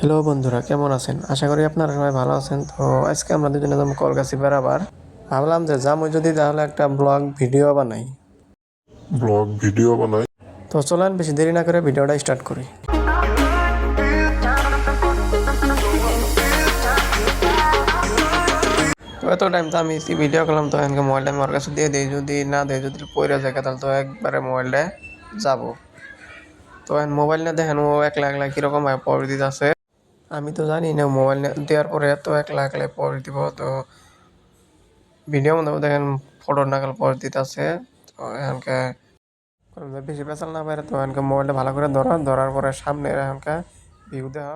Hello বন্ধুরা, কেমন আছেন? আশা করি আপনারা সবাই ভালো আছেন। তো আজকে আমরা দুজনে যাবো কলগাছি বেড়াবার। ভাবলাম যে যাবো যদি তাহলে একটা ব্লগ ভিডিও বানাই। ভিডিও বানাই। তো চলেন বেশি দেরি না করে ভিডিওটা স্টার্ট করি। তো এত টাইম তো আমি ভিডিও করলাম, তো এখানকে মোবাইলটা আমি ওর কাছে দিয়ে দিই। যদি না দেয়, যদি পড়ে যায় তাহলে তো একবারে মোবাইলটা যাবো। তো এখন মোবাইল না দেখেন ও একলা একলা কীরকম পড়ে দিতে আছে। আমি তো জানি না মোবাইল দেওয়ার পরে এত একলা একলা পড়ে দিব। তো ভিডিও মধ্যে দেখেন ফটোর নাগাল পজ দিতেছে। তো এখানকে বেশি পেছাল না পারে, তো এখানকে মোবাইলটা ভালো করে ধরার পরে সামনে এখানকে ভিউ দেওয়া।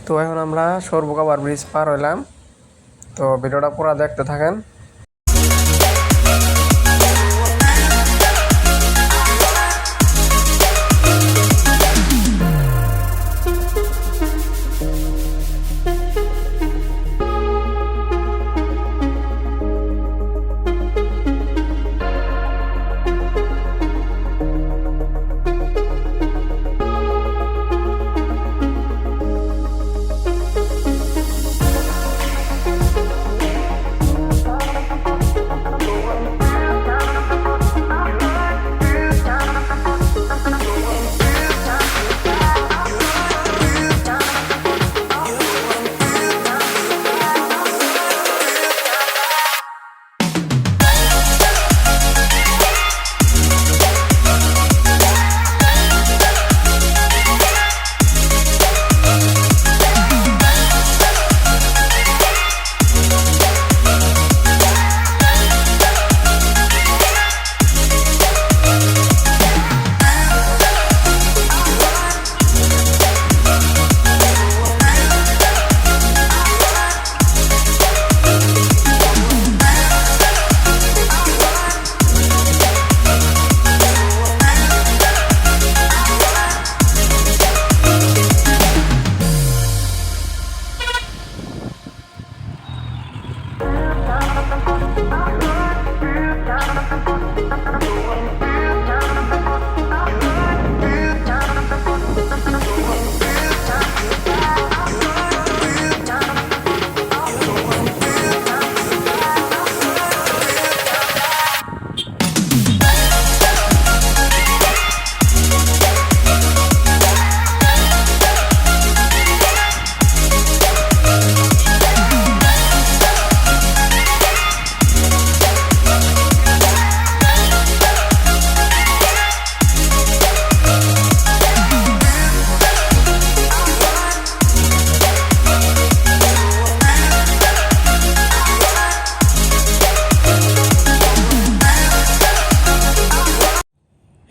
তো এখন আমরা সরবুকাবার ব্রিজ পার হইলাম। তো ভিডিওটা পুরো দেখতে থাকেন।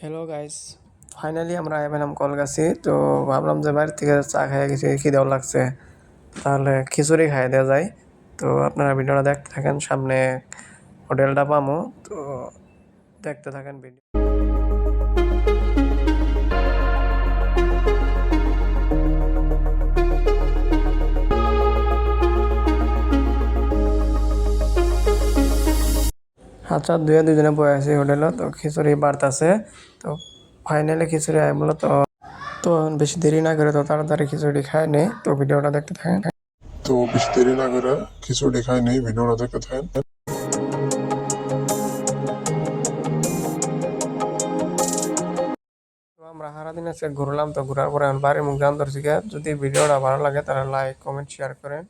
হ্যালো গাইস, ফাইনালি আমরা এলাম কলগাছি। তো ভাবলাম যে বাড়ি থেকে চা খেয়ে গেছি, খিদেও লাগছে, তাহলে খিচুড়ি খাই দেওয়া যায়। তো আপনারা ভিডিওটা দেখতে থাকেন, সামনে হোটেলটা পামো। তো দেখতে থাকেন ভিডিও। আচ্ছা, দুজনে বয়ে আছি হোটেলে। তো খিচুড়ি বাড়তেছে। তো ফাইনালি খিচুড়ি আয় বলো। তো তো বেশি দেরি না করে তো তাড়াতাড়ি খিচুড়ি খায় নেই। তো ভিডিওটা দেখতে থাকেন। তো বেশি দেরি না করে কিছু দেখাই নেই, ভিডিওটা দেখতে থাকেন। তো আমরা সারাদিন আজকে ঘুরলাম। তো ঘোরার পরে বাড়ির মুখ জান ধরছি। যদি ভিডিওটা ভালো লাগে তাহলে লাইক, কমেন্ট, শেয়ার করেন।